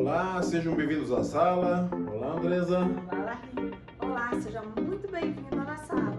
Olá, sejam bem-vindos à sala. Olá, Andresa. Olá, Larry. Olá, seja muito bem-vindo na sala.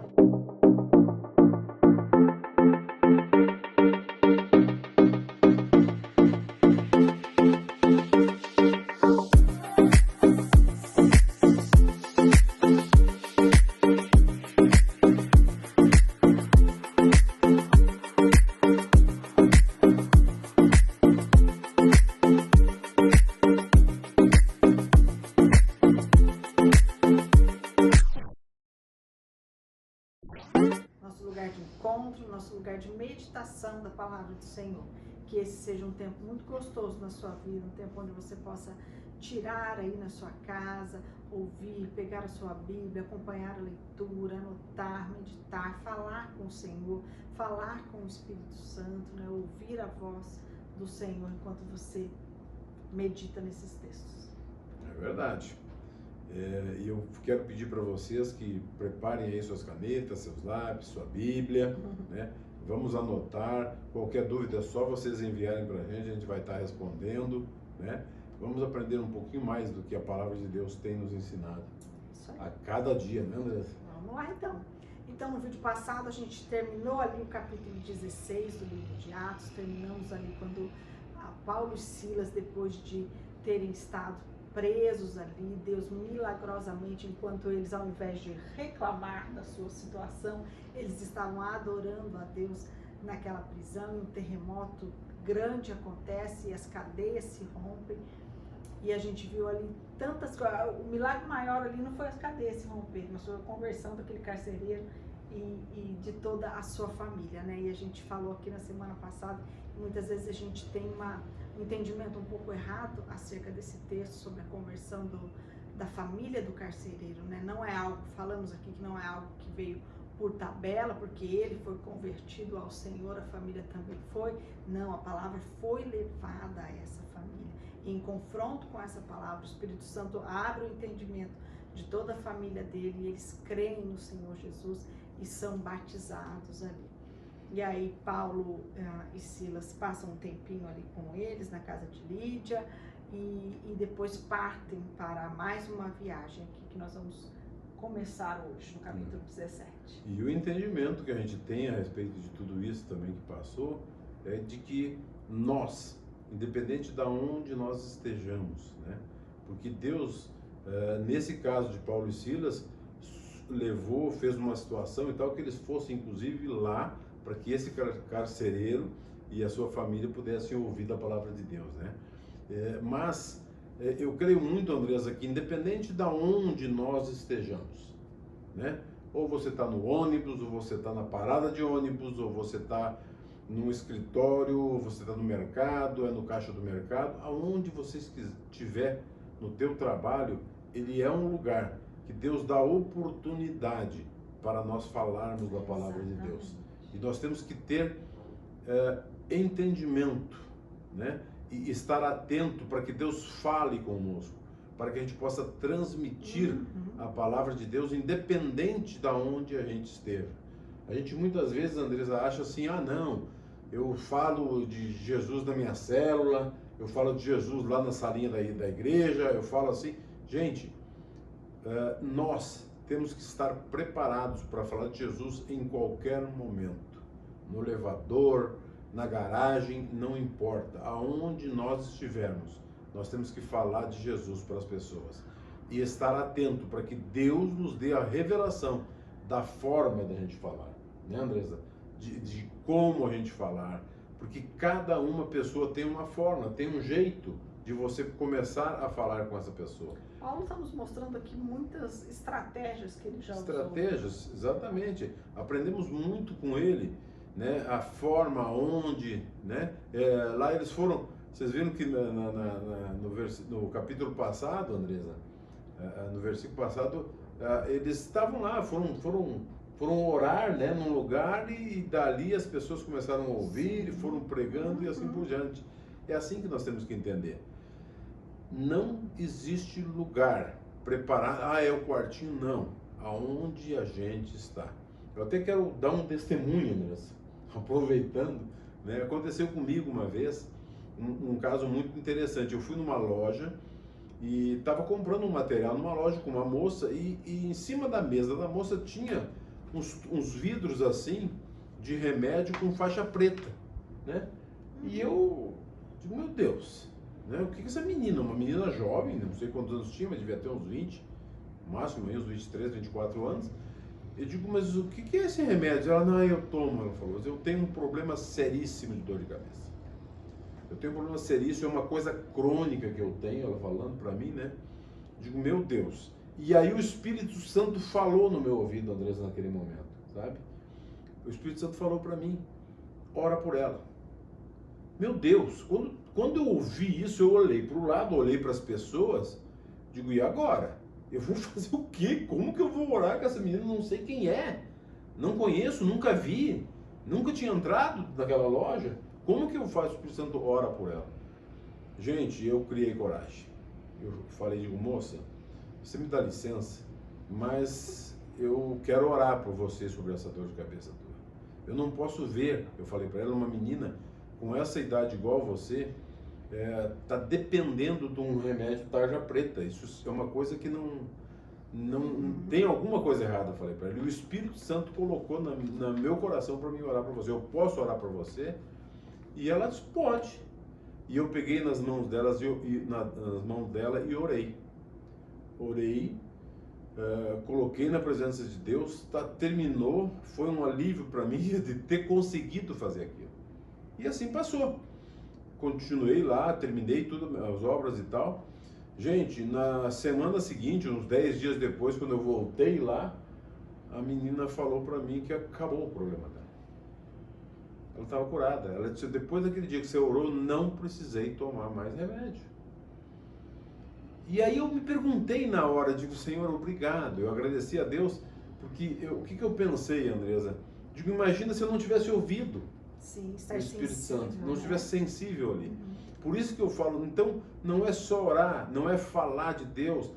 Nosso lugar de encontro, nosso lugar de meditação da palavra do Senhor. Que esse seja um tempo muito gostoso na sua vida, um tempo onde você possa tirar aí na sua casa, ouvir, pegar a sua Bíblia, acompanhar a leitura, anotar, meditar, falar com o Senhor, falar com o Espírito Santo, né? Ouvir a voz do Senhor enquanto você medita nesses textos. É verdade. E eu quero pedir para vocês que preparem aí suas canetas, seus lápis, sua Bíblia, né? Vamos anotar. Qualquer dúvida é só vocês enviarem para a gente vai estar respondendo, né? Vamos aprender um pouquinho mais do que a palavra de Deus tem nos ensinado Isso aí. a cada dia, né, Andressa? Vamos lá então. Então, no vídeo passado, a gente terminou ali o capítulo 16 do livro de Atos. Terminamos ali quando Paulo e Silas, depois de terem estado presos ali, Deus milagrosamente, enquanto eles, ao invés de reclamar da sua situação, eles estavam adorando a Deus naquela prisão, e um terremoto grande acontece e as cadeias se rompem. E a gente viu ali tantas coisas. O milagre maior ali não foi as cadeias se romperem, mas foi a conversão daquele carcereiro e de toda a sua família, né? E a gente falou aqui na semana passada, muitas vezes a gente tem um entendimento um pouco errado acerca desse texto sobre a conversão da família do carcereiro, né? Não é algo, falamos aqui que não é algo que veio por tabela, porque ele foi convertido ao Senhor, a família também foi. Não, a palavra foi levada a essa família. E em confronto com essa palavra, o Espírito Santo abre o entendimento de toda a família dele, e eles creem no Senhor Jesus e são batizados ali. E aí Paulo e Silas passam um tempinho ali com eles na casa de Lídia e depois partem para mais uma viagem aqui que nós vamos começar hoje no capítulo 17. E o entendimento que a gente tem a respeito de tudo isso também que passou é de que nós, independente de onde nós estejamos, né? Porque Deus, nesse caso de Paulo e Silas, fez uma situação e tal que eles fossem inclusive lá para que esse carcereiro e a sua família pudessem ouvir da palavra de Deus, né? Mas eu creio muito, Andresa, que independente de onde nós estejamos, né? Ou você está no ônibus, ou você está na parada de ônibus, ou você está num escritório, ou você está no mercado, no caixa do mercado, aonde você estiver no teu trabalho, ele é um lugar que Deus dá oportunidade para nós falarmos da palavra de Deus. E nós temos que ter entendimento, né? E estar atento para que Deus fale conosco, para que a gente possa transmitir a palavra de Deus independente de onde a gente esteja. A gente muitas vezes, Andresa, acha assim, não, eu falo de Jesus na minha célula, eu falo de Jesus lá na salinha da igreja, eu falo assim. Gente, nós temos que estar preparados para falar de Jesus em qualquer momento, no elevador, na garagem, não importa, aonde nós estivermos, nós temos que falar de Jesus para as pessoas e estar atento para que Deus nos dê a revelação da forma da gente falar, né, Andresa? De como a gente falar, porque cada uma pessoa tem uma forma, tem um jeito de você começar a falar com essa pessoa. Paulo está nos mostrando aqui muitas estratégias que ele já usou. Estratégias, exatamente. Aprendemos muito com ele, né? A forma, onde, né? Lá eles foram, vocês viram que no capítulo passado, Andresa, no versículo passado, eles estavam lá, foram orar, né, num lugar e dali as pessoas começaram a ouvir e foram pregando e assim por diante. É assim que nós temos que entender. Não existe lugar preparado, é o quartinho, não. Aonde a gente está. Eu até quero dar um testemunho, Andressa, aproveitando, né? Aconteceu comigo uma vez um caso muito interessante. Eu fui numa loja e estava comprando um material numa loja com uma moça e em cima da mesa da moça tinha uns vidros assim de remédio com faixa preta, né? E eu digo, meu Deus, né? O que essa menina, uma menina jovem, não sei quantos anos tinha, mas devia ter uns 20, no máximo uns 23, 24 anos. Eu digo, mas o que é esse remédio? Ela, não, eu tomo, ela falou, eu tenho um problema seríssimo de dor de cabeça. Eu tenho um problema seríssimo, é uma coisa crônica que eu tenho, ela falando pra mim, né? Digo, meu Deus. E aí o Espírito Santo falou no meu ouvido, Andressa, naquele momento, sabe? O Espírito Santo falou pra mim, ora por ela. Meu Deus, quando eu ouvi isso, eu olhei pro lado, olhei para as pessoas, digo, e agora? Eu vou fazer o quê? Como que eu vou orar com essa menina? Não sei quem é. Não conheço, nunca vi. Nunca tinha entrado naquela loja. Como que eu faço? O Espírito Santo ora por ela. Gente, eu criei coragem. Eu falei, digo, moça, você me dá licença, mas eu quero orar por você sobre essa dor de cabeça tua. Eu não posso ver, eu falei para ela, uma menina com essa idade igual a você, tá dependendo de um remédio tarja preta. Isso é uma coisa que não tem alguma coisa errada, eu falei para ele. E o Espírito Santo colocou no meu coração para mim orar para você. Eu posso orar para você? E ela disse, pode. E eu peguei nas mãos delas nas mãos dela e orei. Orei, coloquei na presença de Deus, terminou, foi um alívio para mim de ter conseguido fazer aquilo. E assim passou. Continuei lá, terminei tudo, as obras e tal. Gente, na semana seguinte, uns 10 dias depois, quando eu voltei lá, a menina falou pra mim que acabou o problema dela. Ela estava curada. Ela disse, depois daquele dia que você orou, não precisei tomar mais remédio. E aí eu me perguntei na hora, digo, Senhor, obrigado. Eu agradeci a Deus, porque o que eu pensei, Andresa? Digo, imagina se eu não tivesse ouvido. Sim, estar o Espírito sensível, Santo, não né? estivesse sensível ali. Por isso que eu falo, então, não é só orar, não é falar de Deus,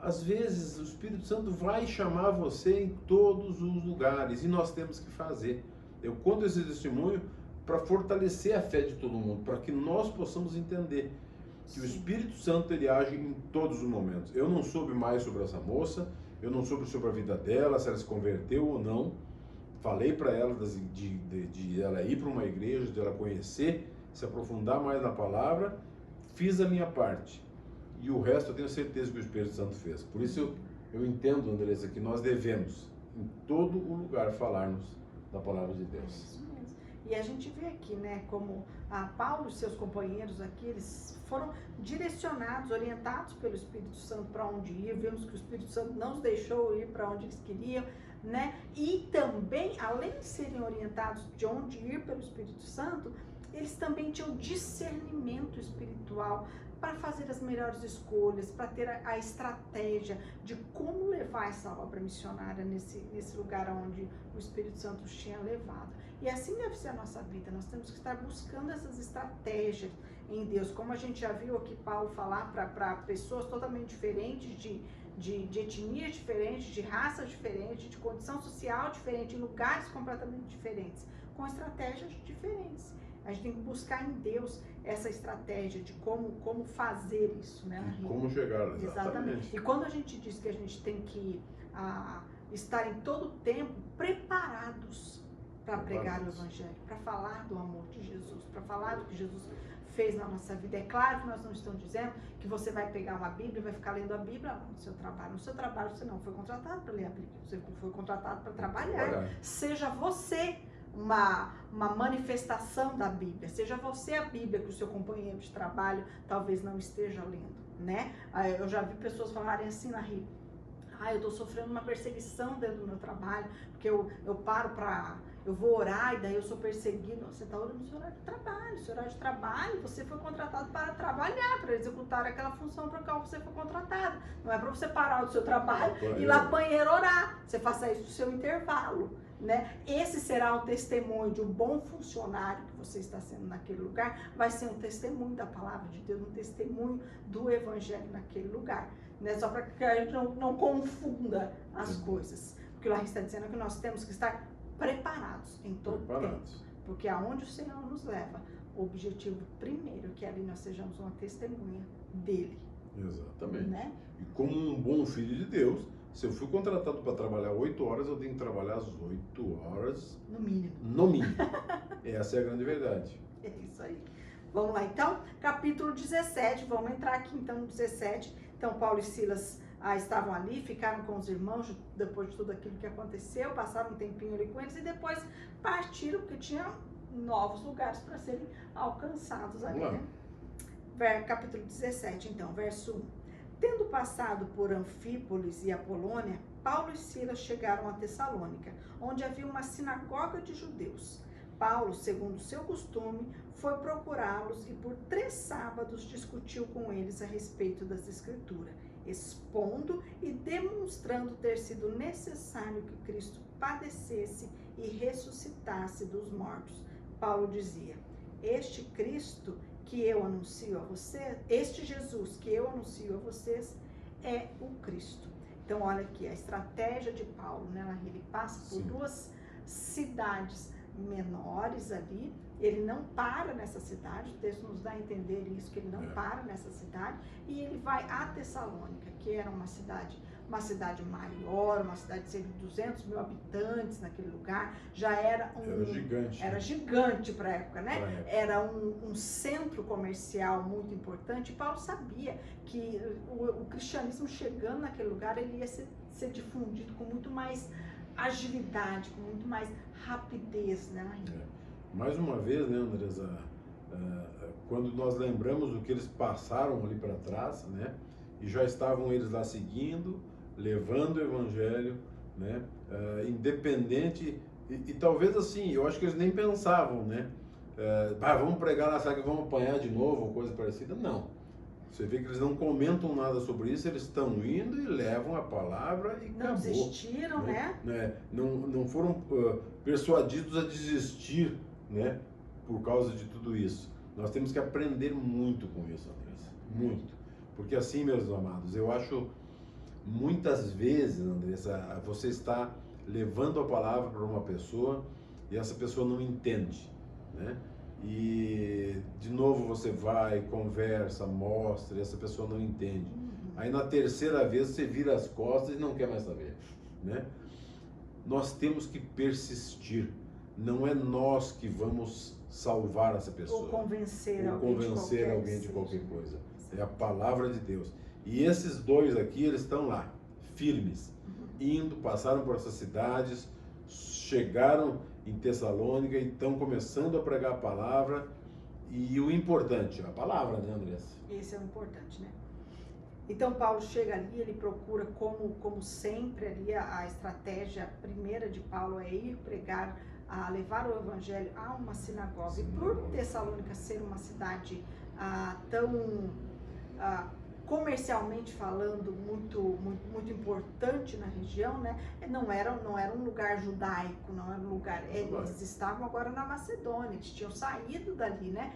às vezes o Espírito Santo vai chamar você em todos os lugares, e nós temos que fazer. Eu conto esse testemunho para fortalecer a fé de todo mundo, para que nós possamos entender que o Espírito Santo, ele age em todos os momentos. Eu não soube mais sobre essa moça, eu não soube sobre a vida dela, se ela se converteu ou não. Falei para ela de ela ir para uma igreja, de ela conhecer, se aprofundar mais na palavra. Fiz a minha parte. E o resto eu tenho certeza que o Espírito Santo fez. Por isso eu entendo, Andressa, que nós devemos, em todo o lugar, falarmos da palavra de Deus. É isso mesmo. E a gente vê aqui, né, como Paulo e seus companheiros aqui, eles foram direcionados, orientados pelo Espírito Santo para onde ir. Vemos que o Espírito Santo não os deixou ir para onde eles queriam, né? E também, além de serem orientados de onde ir pelo Espírito Santo, eles também tinham discernimento espiritual para fazer as melhores escolhas, para ter a estratégia de como levar essa obra missionária nesse lugar onde o Espírito Santo os tinha levado. E assim deve ser a nossa vida, nós temos que estar buscando essas estratégias em Deus, como a gente já viu aqui Paulo falar para pessoas totalmente diferentes, de etnias diferentes, de raças diferentes, de condição social diferente, em lugares completamente diferentes, com estratégias diferentes. A gente tem que buscar em Deus essa estratégia de como fazer isso, né? E como chegar, exatamente. E quando a gente diz que a gente tem que estar em todo o tempo preparados para pregar o Evangelho, para falar do amor de Jesus, para falar do que Jesus fez na nossa vida. É claro que nós não estamos dizendo que você vai pegar uma Bíblia e vai ficar lendo a Bíblia no seu trabalho. No seu trabalho você não foi contratado para ler a Bíblia, você foi contratado para trabalhar. Seja você uma manifestação da Bíblia, seja você a Bíblia que o seu companheiro de trabalho talvez não esteja lendo, né? Eu já vi pessoas falarem assim na RI, eu estou sofrendo uma perseguição dentro do meu trabalho, porque eu vou orar e daí eu sou perseguido. Você está orando no seu horário de trabalho. Seu horário de trabalho, você foi contratado para trabalhar, para executar aquela função para a qual você foi contratado. Não é para você parar do seu trabalho e ir lá no banheiro orar. Você faça isso no seu intervalo, né? Esse será um testemunho de um bom funcionário que você está sendo naquele lugar. Vai ser um testemunho da palavra de Deus, um testemunho do Evangelho naquele lugar, né? Só para que a gente não confunda as coisas. Porque lá a gente está dizendo que nós temos que estar preparados em todo tempo, porque aonde o Senhor nos leva, o objetivo primeiro é que ali nós sejamos uma testemunha dele, Exatamente. Né? E como um bom filho de Deus, se eu fui contratado para trabalhar 8 horas, eu tenho que trabalhar as 8 horas. No mínimo. No mínimo. Essa é a grande verdade. É isso aí. Vamos lá então, capítulo 17, vamos entrar aqui então no 17. Então Paulo e Silas estavam ali, ficaram com os irmãos depois de tudo aquilo que aconteceu, passaram um tempinho ali com eles e depois partiram, porque tinha novos lugares para serem alcançados ali, né? Capítulo 17 então, verso 1. Tendo passado por Anfípolis e Apolônia, Paulo e Silas chegaram a Tessalônica, onde havia uma sinagoga de judeus. Paulo, segundo seu costume, foi procurá-los e por 3 sábados discutiu com eles a respeito das Escrituras, expondo e demonstrando ter sido necessário que Cristo padecesse e ressuscitasse dos mortos. Paulo dizia: este Cristo que eu anuncio a vocês, este Jesus que eu anuncio a vocês é o Cristo. Então olha aqui a estratégia de Paulo, né? Ele passa por 2 cidades menores ali, ele não para nessa cidade, o texto nos dá a entender isso, que ele não para nessa cidade, e ele vai a Tessalônica, que era uma cidade maior, uma cidade de cerca de 200 mil habitantes naquele lugar, já era gigante. Era gigante para a época, né? Era um centro comercial muito importante, e Paulo sabia que o cristianismo chegando naquele lugar, ele ia ser difundido com muito mais agilidade, com muito mais rapidez, né? Mais uma vez, né, Andresa, quando nós lembramos do que eles passaram ali para trás, né, e já estavam eles lá seguindo, levando o evangelho, né, independente, e talvez assim, eu acho que eles nem pensavam, né, vamos pregar lá, será que vamos apanhar de novo, ou coisa parecida? Não. Você vê que eles não comentam nada sobre isso, eles estão indo e levam a palavra e não acabou. Desistiram, né? Não foram persuadidos a desistir, né? Por causa de tudo isso. Nós temos que aprender muito com isso, Andressa. Muito. Porque assim, meus amados, eu acho muitas vezes, Andressa, você está levando a palavra para uma pessoa e essa pessoa não entende, né? E de novo você vai, conversa, mostra, e essa pessoa não entende. Aí na terceira vez você vira as costas e não quer mais saber, né? Nós temos que persistir. Não é nós que vamos salvar essa pessoa. Ou convencer alguém de qualquer coisa. É a palavra de Deus. E esses 2 aqui, eles estão lá, firmes, indo, passaram por essas cidades, chegaram em Tessalônica e estão começando a pregar a palavra. E o importante, a palavra, né, Andressa? Esse é o importante, né? Então Paulo chega ali, ele procura, como sempre ali, a estratégia primeira de Paulo é ir pregar, a levar o evangelho a uma sinagoga. E por Tessalônica ser uma cidade tão comercialmente falando muito importante na região, né? Não era um lugar judaico, não era um lugar. Eles estavam agora na Macedônia, eles tinham saído dali, né?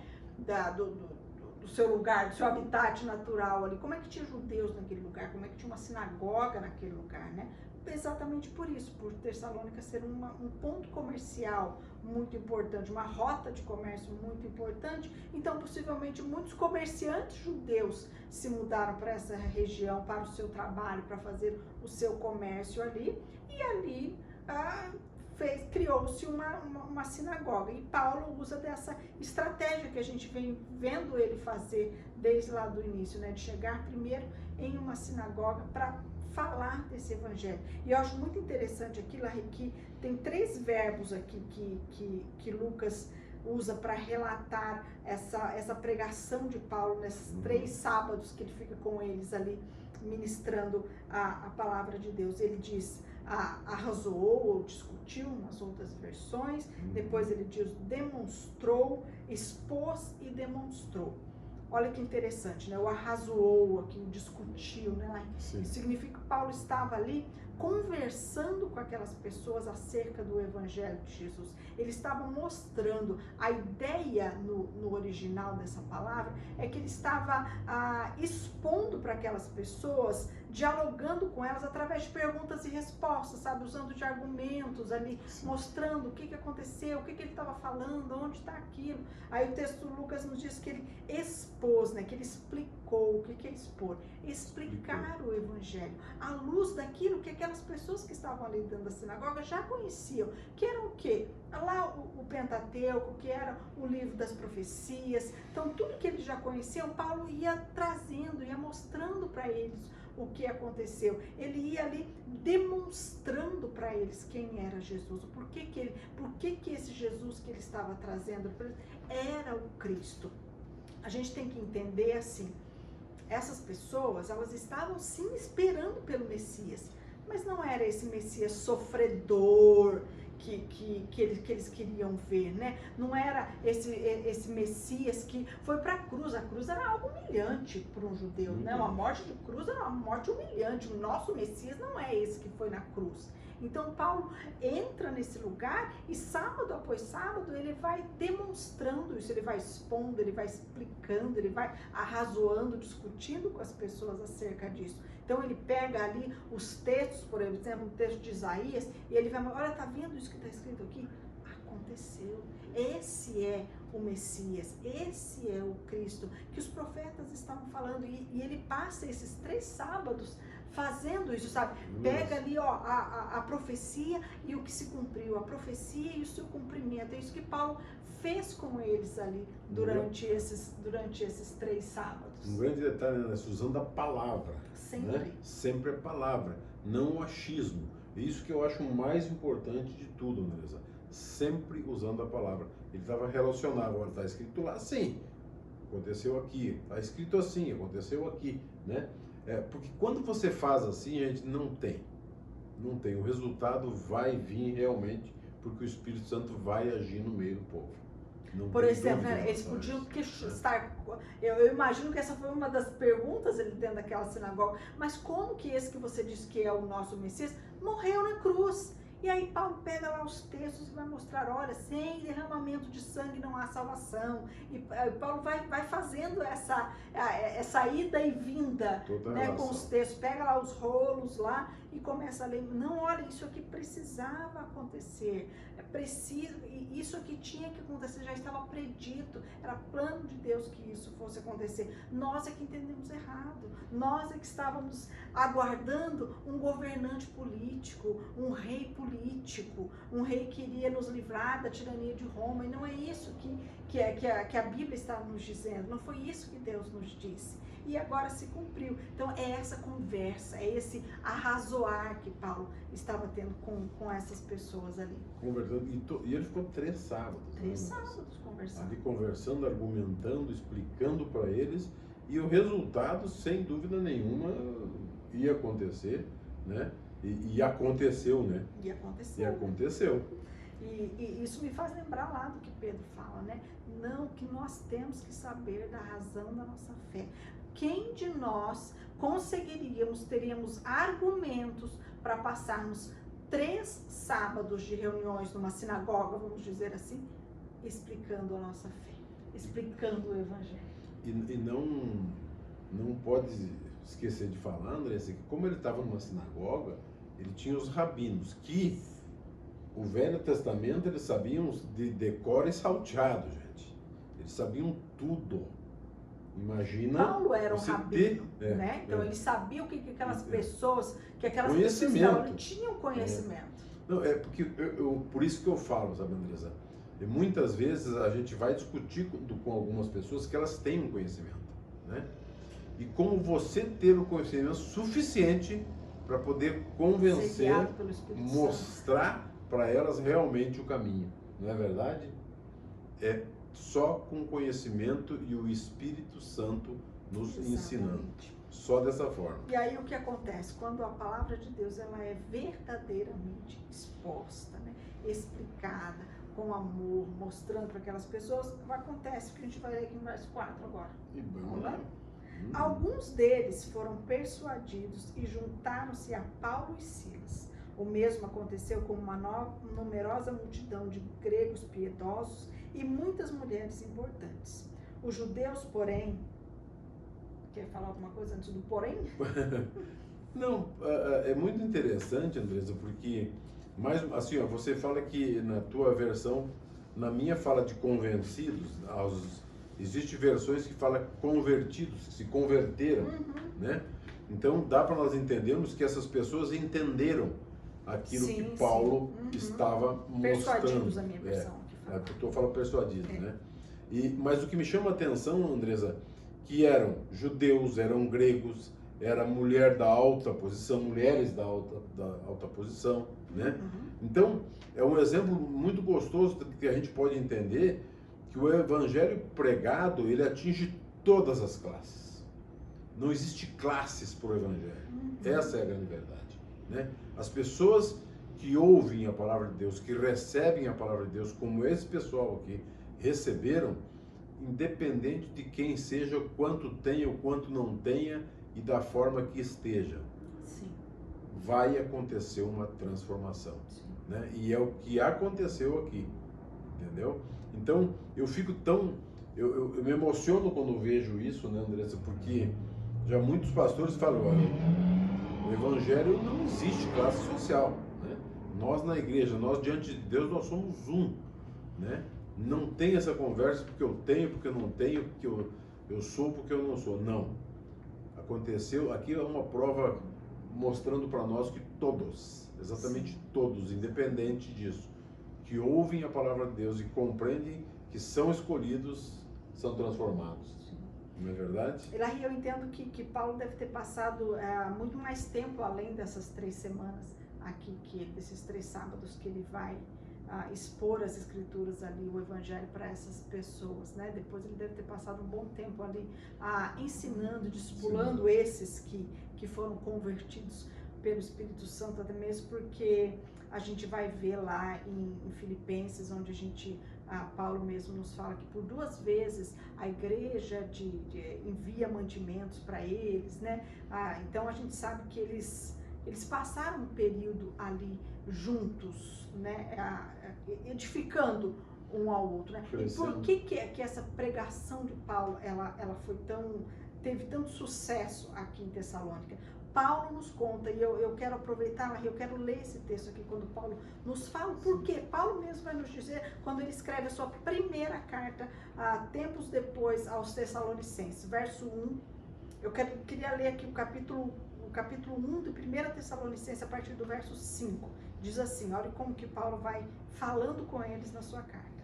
Do seu lugar, do seu habitat natural ali. Como é que tinha judeus naquele lugar? Como é que tinha uma sinagoga naquele lugar, né? Exatamente por isso, por Tessalônica ser um ponto comercial muito importante, uma rota de comércio muito importante. Então, possivelmente, muitos comerciantes judeus se mudaram para essa região, para o seu trabalho, para fazer o seu comércio ali. E ali criou-se uma sinagoga. E Paulo usa dessa estratégia que a gente vem vendo ele fazer desde lá do início, né? De chegar primeiro em uma sinagoga para falar desse evangelho. E eu acho muito interessante aqui, Larry, que tem 3 verbos aqui que Lucas usa para relatar essa pregação de Paulo nesses 3 sábados que ele fica com eles ali ministrando a palavra de Deus. Ele diz arrazoou ou discutiu nas outras versões, depois ele diz demonstrou, expôs e demonstrou. Olha que interessante, né? O arrazoou aqui, o discutiu, né? Isso significa que Paulo estava ali conversando com aquelas pessoas acerca do Evangelho de Jesus. Ele estava mostrando, a ideia no original dessa palavra é que ele estava expondo falando para aquelas pessoas, dialogando com elas através de perguntas e respostas, sabe? Usando de argumentos ali, Sim. mostrando o que aconteceu, o que ele estava falando, onde está aquilo. Aí o texto do Lucas nos diz que ele expôs, né? Que ele explicou. O que é expor? Explicar o evangelho à luz daquilo que aquelas pessoas que estavam ali dentro da sinagoga já conheciam, que era o quê? Lá o Pentateuco, que era o livro das profecias. Então tudo que eles já conheciam, Paulo ia trazendo, ia mostrando para eles o que aconteceu. Ele ia ali demonstrando para eles quem era Jesus, por que esse Jesus que ele estava trazendo era o Cristo. A gente tem que entender assim, essas pessoas, elas estavam sim esperando pelo Messias, mas não era esse Messias sofredor que eles queriam ver, né? Não era esse Messias que foi para a cruz. A cruz era algo humilhante para um judeu, né? Uma morte de cruz era uma morte humilhante. O nosso Messias não é esse que foi na cruz. Então Paulo entra nesse lugar e sábado após sábado ele vai demonstrando isso, ele vai expondo, ele vai explicando, ele vai arrazoando, discutindo com as pessoas acerca disso. Então ele pega ali os textos, por exemplo, o texto de Isaías, e ele vai, olha, tá vendo isso que está escrito aqui? Aconteceu. Esse é o Messias, esse é o Cristo que os profetas estavam falando, e ele passa esses 3 sábados fazendo isso, sabe? Pega ali, ó, a profecia e o que se cumpriu, a profecia e o seu cumprimento. É isso que Paulo fez com eles ali durante esses 3 sábados. Um grande detalhe, né? Usando a palavra. Sempre. Né? Sempre a palavra, não o achismo. Isso que eu acho o mais importante de tudo, Andresa. Sempre usando a palavra. Ele estava relacionado, agora está escrito lá assim, aconteceu aqui, está escrito assim, aconteceu aqui, né? Porque quando você faz assim, a gente não tem. O resultado vai vir realmente, porque o Espírito Santo vai agir no meio do povo. Não Por exemplo, dúvida, eles podiam estar... Eu imagino que essa foi uma das perguntas ali dentro daquela sinagoga. Mas como que esse que você disse que é o nosso Messias morreu na cruz? E aí Paulo pega lá os textos e vai mostrar, olha, sem derramamento de sangue não há salvação. E Paulo vai fazendo essa ida e vinda, né, com os textos. Pega lá os rolos lá e começa a ler. Não, olha, isso aqui precisava acontecer. Isso aqui tinha que acontecer, já estava predito. Era plano de Deus que isso fosse acontecer. Nós é que entendemos errado. Nós é que estávamos aguardando um governante político, um rei político, um rei que iria nos livrar da tirania de Roma, e não é isso que a Bíblia está nos dizendo, não foi isso que Deus nos disse, e agora se cumpriu. Então é essa conversa, é esse arrazoar que Paulo estava tendo com essas pessoas ali. Conversando, e ele ficou 3 sábados. 3 sábados conversando. Ali conversando, argumentando, explicando para eles, e o resultado, sem dúvida nenhuma, ia acontecer, né? E aconteceu, né? E aconteceu. E aconteceu. E isso me faz lembrar lá do que Pedro fala, né? Não, que nós temos que saber da razão da nossa fé. Quem de nós teríamos argumentos para passarmos 3 sábados de reuniões numa sinagoga, vamos dizer assim, explicando a nossa fé, explicando o Evangelho. E não pode esquecer de falar, André, que como ele estava numa sinagoga, ele tinha os rabinos, que o Velho Testamento eles sabiam de decor e salteado, gente. Eles sabiam tudo. Imagina. Paulo era um rabino, né? Então ele sabia o que aquelas pessoas, não tinham conhecimento. Não, porque por isso que eu falo, sabe, Andresa? E muitas vezes a gente vai discutir com algumas pessoas que elas têm um conhecimento, né? E como você ter o conhecimento suficiente para poder convencer, mostrar para elas realmente o caminho, não é verdade? É só com conhecimento e o Espírito Santo nos ensinando, só dessa forma. E aí o que acontece? Quando a palavra de Deus ela é verdadeiramente exposta, né? Explicada, com amor, mostrando para aquelas pessoas, acontece o que a gente vai ler aqui no verso 4 agora. Vamos lá. Alguns deles foram persuadidos e juntaram-se a Paulo e Silas. O mesmo aconteceu com uma numerosa multidão de gregos piedosos e muitas mulheres importantes. Os judeus, porém, quer falar alguma coisa antes do porém? Não, é muito interessante, Andresa, porque, mais assim, ó, você fala que na tua versão, na minha fala de convencidos, existe versões que falam convertidos, que se converteram, né? Então dá para nós entendermos que essas pessoas entenderam aquilo que Paulo estava mostrando. Persuadidos, a minha versão. Eu falo persuadidos, né? Mas o que me chama a atenção, Andresa, que eram judeus, eram gregos, era mulher da alta posição, mulheres da alta posição, né? Então, é um exemplo muito gostoso que a gente pode entender que o evangelho pregado, ele atinge todas as classes. Não existe classes para o evangelho. Essa é a grande verdade, né? As pessoas que ouvem a palavra de Deus, que recebem a palavra de Deus, como esse pessoal aqui receberam, independente de quem seja, quanto tenha ou quanto não tenha, e da forma que esteja, vai acontecer uma transformação, né? E é o que aconteceu aqui, entendeu? Então, eu fico tão... Eu me emociono quando vejo isso, né, Andressa? Porque já muitos pastores falam, olha, o evangelho não existe classe social, né? Nós na igreja, nós diante de Deus, nós somos um, né? Não tem essa conversa porque eu tenho, porque eu não tenho, porque eu sou, porque eu não sou. Não. Aconteceu, aqui é uma prova mostrando para nós que todos, exatamente todos, independente disso, que ouvem a palavra de Deus e compreendem que são escolhidos, são transformados. Não é verdade? Elahi, eu entendo que Paulo deve ter passado muito mais tempo além dessas 3 semanas aqui, desses 3 sábados que ele vai expor as escrituras ali, o evangelho para essas pessoas, né? Depois ele deve ter passado um bom tempo ali ensinando, discipulando esses que foram convertidos pelo Espírito Santo, até mesmo porque a gente vai ver lá em Filipenses, onde Paulo mesmo nos fala que por 2 vezes a igreja envia mantimentos para eles, né? Então a gente sabe que eles passaram um período ali juntos, né? Edificando um ao outro, né? E por que essa pregação de Paulo ela teve tanto sucesso aqui em Tessalônica? Paulo nos conta, e eu quero aproveitar, eu quero ler esse texto aqui, quando Paulo nos fala, porque Paulo mesmo vai nos dizer, quando ele escreve a sua primeira carta, tempos depois, aos Tessalonicenses, verso 1, eu queria ler aqui o capítulo 1 de 1 Tessalonicenses, a partir do verso 5, diz assim, olha como que Paulo vai falando com eles na sua carta.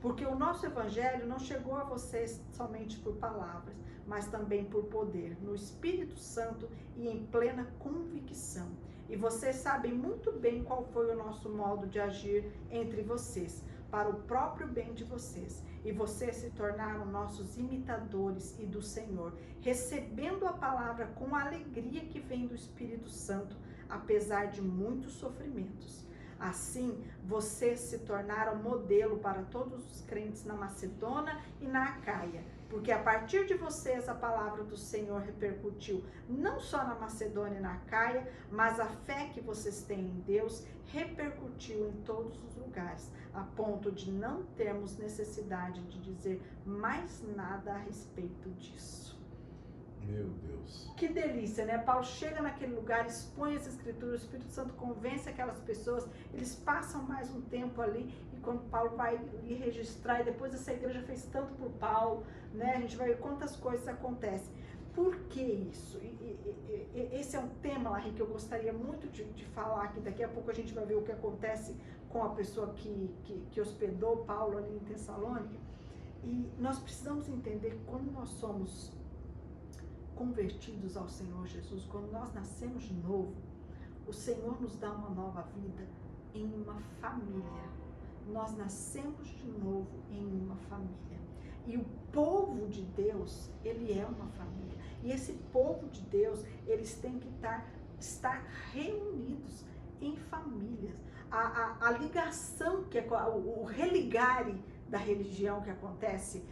Porque o nosso evangelho não chegou a vocês somente por palavras, mas também por poder, no Espírito Santo e em plena convicção. E vocês sabem muito bem qual foi o nosso modo de agir entre vocês, para o próprio bem de vocês. E vocês se tornaram nossos imitadores e do Senhor, recebendo a palavra com a alegria que vem do Espírito Santo, apesar de muitos sofrimentos. Assim, vocês se tornaram modelo para todos os crentes na Macedônia e na Acaia, porque a partir de vocês a palavra do Senhor repercutiu não só na Macedônia e na Acaia, mas a fé que vocês têm em Deus repercutiu em todos os lugares, a ponto de não termos necessidade de dizer mais nada a respeito disso. Meu Deus. Que delícia, né? Paulo chega naquele lugar, expõe as escrituras, o Espírito Santo convence aquelas pessoas, eles passam mais um tempo ali, e quando Paulo vai ir registrar, e depois essa igreja fez tanto por Paulo, né? A gente vai ver quantas coisas acontecem. Por que isso? Esse é um tema, Larry, que eu gostaria muito de falar aqui. Daqui a pouco a gente vai ver o que acontece com a pessoa que hospedou Paulo ali em Tessalônica. E nós precisamos entender que quando nós somos convertidos ao Senhor Jesus, quando nós nascemos de novo, o Senhor nos dá uma nova vida em uma família. Nós nascemos de novo em uma família. E o povo de Deus, ele é uma família. E esse povo de Deus, eles têm que estar reunidos em famílias. A ligação, que é o religare da religião que acontece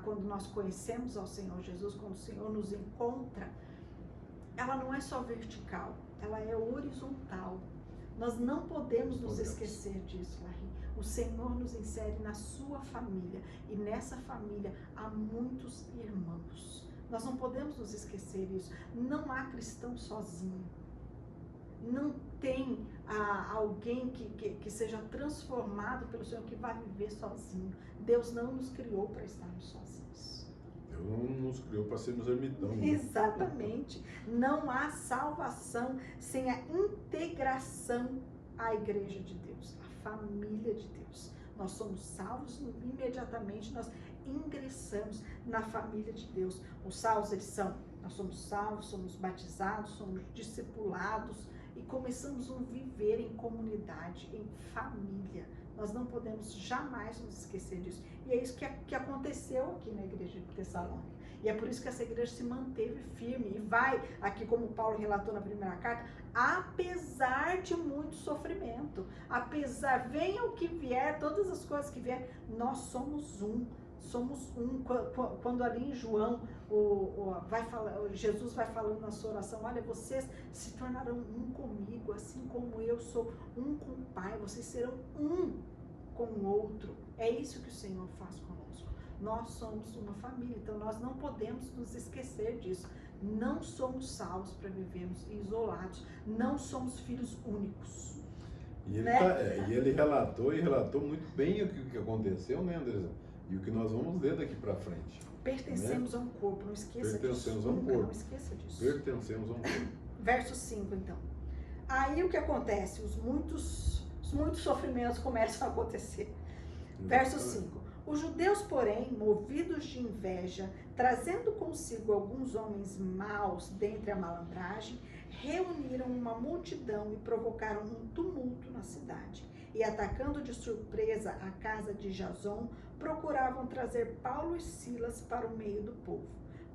quando nós conhecemos ao Senhor Jesus, quando o Senhor nos encontra, ela não é só vertical, ela é horizontal. Nós não podemos nos esquecer disso, Larry. O Senhor nos insere na sua família, e nessa família há muitos irmãos. Nós não podemos nos esquecer disso. Não há cristão sozinho. Não tem alguém que seja transformado pelo Senhor, que vai viver sozinho. Deus não nos criou para estarmos sozinhos. Deus não nos criou para sermos ermitão. Né? Exatamente. Não há salvação sem a integração à igreja de Deus, à família de Deus. Nós somos salvos imediatamente, nós ingressamos na família de Deus. Os salvos, nós somos salvos, somos batizados, somos discipulados e começamos a viver em comunidade, em família. Nós não podemos jamais nos esquecer disso. E é isso que aconteceu aqui na igreja de Tessalônica. E é por isso que essa igreja se manteve firme e vai, aqui como Paulo relatou na primeira carta, apesar de muito sofrimento, apesar, venha o que vier, todas as coisas que vier, nós somos um. Quando ali em João, Jesus vai falando na sua oração, olha, vocês se tornarão um comigo, assim como eu sou um com o Pai, vocês serão um com o outro. É isso que o Senhor faz conosco. Nós somos uma família, então nós não podemos nos esquecer disso. Não somos salvos para vivermos isolados, não somos filhos únicos. E ele relatou muito bem o que aconteceu, né, Andresa? E o que nós vamos ler daqui para frente. Pertencemos a um corpo, não esqueça disso. A um corpo. Não esqueça disso. Pertencemos a um corpo. Verso 5, então. Aí o que acontece? Os muitos sofrimentos começam a acontecer. Verso 5. Os judeus, porém, movidos de inveja, trazendo consigo alguns homens maus dentre a malandragem, reuniram uma multidão e provocaram um tumulto na cidade. E atacando de surpresa a casa de Jason, procuravam trazer Paulo e Silas para o meio do povo.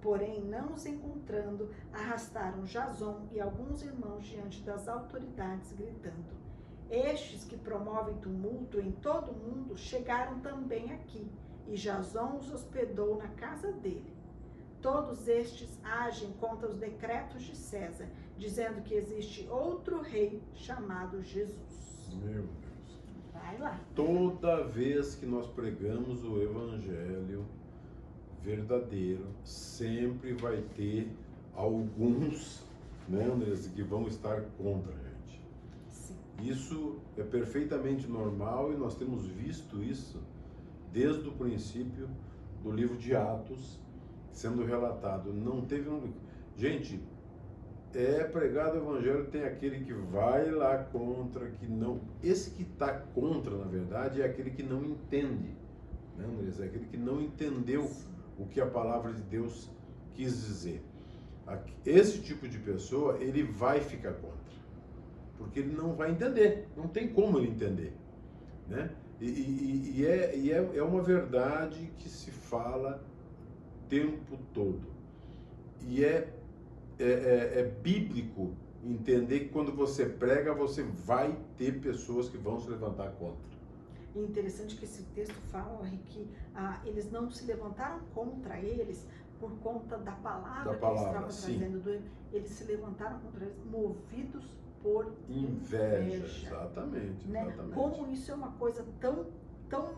Porém, não os encontrando, arrastaram Jason e alguns irmãos diante das autoridades, gritando: estes que promovem tumulto em todo o mundo chegaram também aqui, e Jason os hospedou na casa dele. Todos estes agem contra os decretos de César, dizendo que existe outro rei chamado Jesus. Meu Deus. Vai lá. Toda vez que nós pregamos o evangelho verdadeiro, sempre vai ter alguns, né, Andressa, que vão estar contra a gente. Sim. Isso é perfeitamente normal e nós temos visto isso desde o princípio do livro de Atos sendo relatado. Não teve gente, é pregado o evangelho, tem aquele que vai lá contra, que não. Esse que está contra, na verdade, é aquele que não entende, né, Andressa? É aquele que não entendeu o que a palavra de Deus quis dizer. Esse tipo de pessoa, ele vai ficar contra, porque ele não vai entender, não tem como ele entender, né? É uma verdade que se fala o tempo todo, e é bíblico entender que quando você prega, você vai ter pessoas que vão se levantar contra. E interessante que esse texto fala que eles não se levantaram contra eles por conta da palavra que eles estavam trazendo. Eles se levantaram contra eles movidos por inveja. Exatamente, né? Exatamente. Como isso é uma coisa tão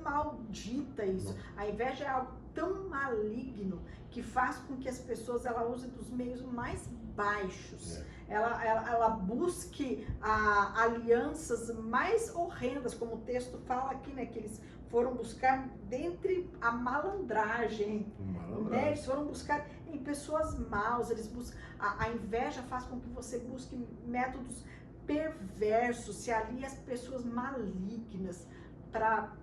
maldita isso. A inveja é algo tão maligno que faz com que as pessoas usem dos meios mais baixos. Ela busque alianças mais horrendas, como o texto fala aqui, né? Que eles foram buscar dentre a malandragem. Né? Eles foram buscar em pessoas maus. Eles buscam, a inveja faz com que você busque métodos perversos, se alia às pessoas malignas para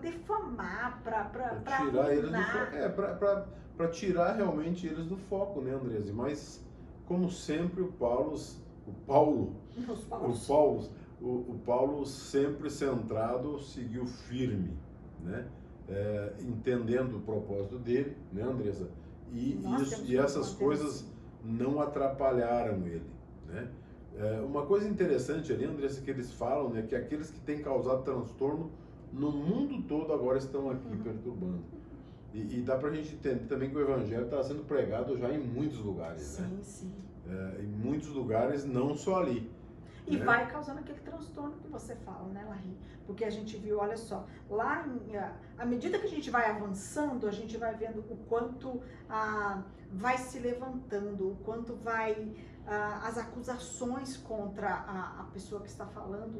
defamar, para tirar eles do foco, para tirar realmente eles do foco, né, Andresa? Mas como sempre o Paulo sempre centrado, seguiu firme, né? Entendendo o propósito dele, né, Andresa? E essas coisas não atrapalharam ele, né? Uma coisa interessante ali, Andressa, que eles falam, né, que aqueles que têm causado transtorno no mundo todo agora estão aqui perturbando. E dá pra gente entender também que o evangelho está sendo pregado já em muitos lugares, sim, né? Sim. Em muitos lugares, não só ali. E vai causando aquele transtorno que você fala, né, Larry? Porque a gente viu, olha só, lá, à medida que a gente vai avançando, a gente vai vendo o quanto vai se levantando, o quanto vai as acusações contra a pessoa que está falando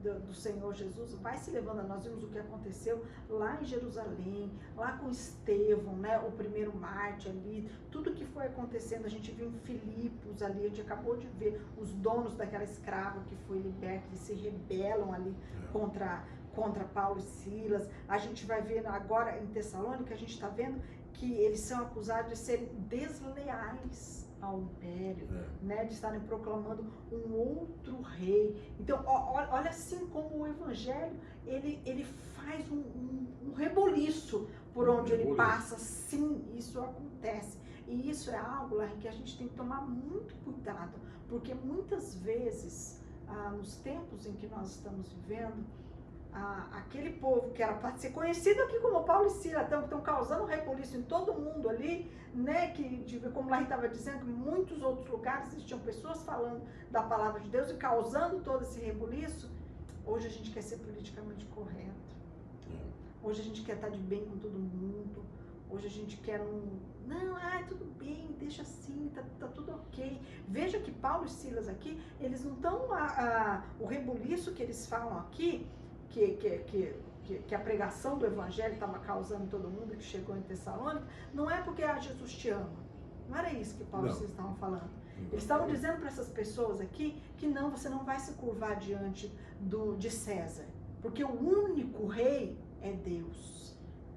do Senhor Jesus, vai se levantando. Nós vimos o que aconteceu lá em Jerusalém, lá com Estevão, né, o primeiro mártir ali, tudo que foi acontecendo. A gente viu em Filipos ali, a gente acabou de ver os donos daquela escrava que foi liberta, eles se rebelam ali contra Paulo e Silas. A gente vai ver agora em Tessalônica, a gente está vendo que eles são acusados de serem desleais ao império, né, de estarem proclamando um outro rei. Então, olha assim como o evangelho, ele faz um reboliço por onde ele passa. Sim, isso acontece. E isso é algo, Larry, que a gente tem que tomar muito cuidado, porque muitas vezes, nos tempos em que nós estamos vivendo, aquele povo que era para ser conhecido aqui como Paulo e Silas, estão causando reboliço em todo mundo ali, né, como Larry estava dizendo, que em muitos outros lugares existiam pessoas falando da palavra de Deus e causando todo esse reboliço. Hoje a gente quer ser politicamente correto, hoje a gente quer estar de bem com todo mundo, hoje a gente quer tudo bem, deixa assim, tá tudo ok. Veja que Paulo e Silas aqui, eles não estão, o reboliço que eles falam aqui, que a pregação do evangelho estava causando todo mundo que chegou em Tessalônica, não é porque Jesus te ama. Não era isso que Paulo e Silas estavam falando. Eles estavam dizendo para essas pessoas aqui que não, você não vai se curvar diante de César, porque o único rei é Deus.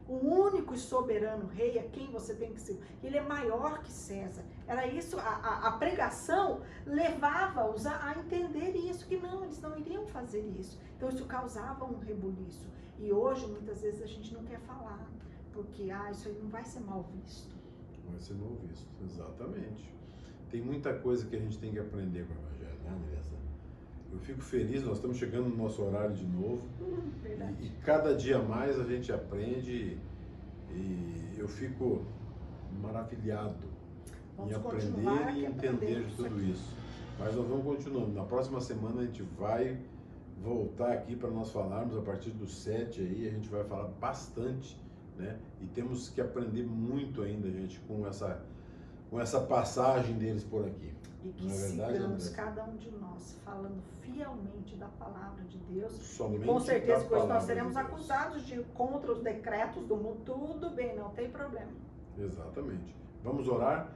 O único e soberano rei é quem você tem que ser. Ele é maior que César. Era isso, a pregação levava-os a entender isso, que não, eles não iriam fazer isso. Então isso causava um rebuliço. E hoje, muitas vezes, a gente não quer falar, porque isso aí não vai ser mal visto. Vai ser mal visto, exatamente. Tem muita coisa que a gente tem que aprender com o evangelho, né, Andressa? Eu fico feliz, nós estamos chegando no nosso horário de novo. E cada dia mais a gente aprende e eu fico maravilhado em aprender e entender de tudo isso. Mas nós vamos continuando. Na próxima semana a gente vai voltar aqui para nós falarmos, a partir do 7 aí, a gente vai falar bastante, né? E temos que aprender muito ainda, gente, com essa passagem deles por aqui. E que sigamos cada um de nós falando fielmente da palavra de Deus. Somente e com certeza depois nós seremos acusados de contra os decretos do mundo. Tudo bem, não tem problema. Exatamente. Vamos orar?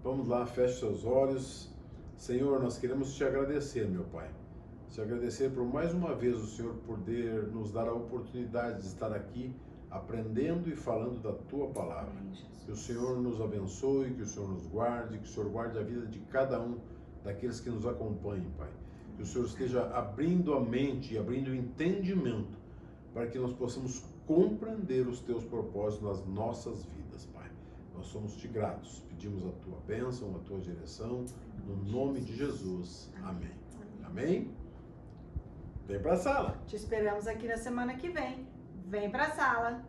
Vamos lá, feche seus olhos. Senhor, nós queremos te agradecer, meu Pai. Te agradecer por mais uma vez o Senhor poder nos dar a oportunidade de estar aqui aprendendo e falando da Tua Palavra. Que o Senhor nos abençoe, que o Senhor nos guarde, que o Senhor guarde a vida de cada um daqueles que nos acompanham, Pai. Que o Senhor esteja abrindo a mente e abrindo o entendimento para que nós possamos compreender os Teus propósitos nas nossas vidas, Pai. Nós somos te gratos, pedimos a Tua bênção, a Tua direção, no nome de Jesus. Amém. Amém? Vem para a sala. Te esperamos aqui na semana que vem. Vem para a sala.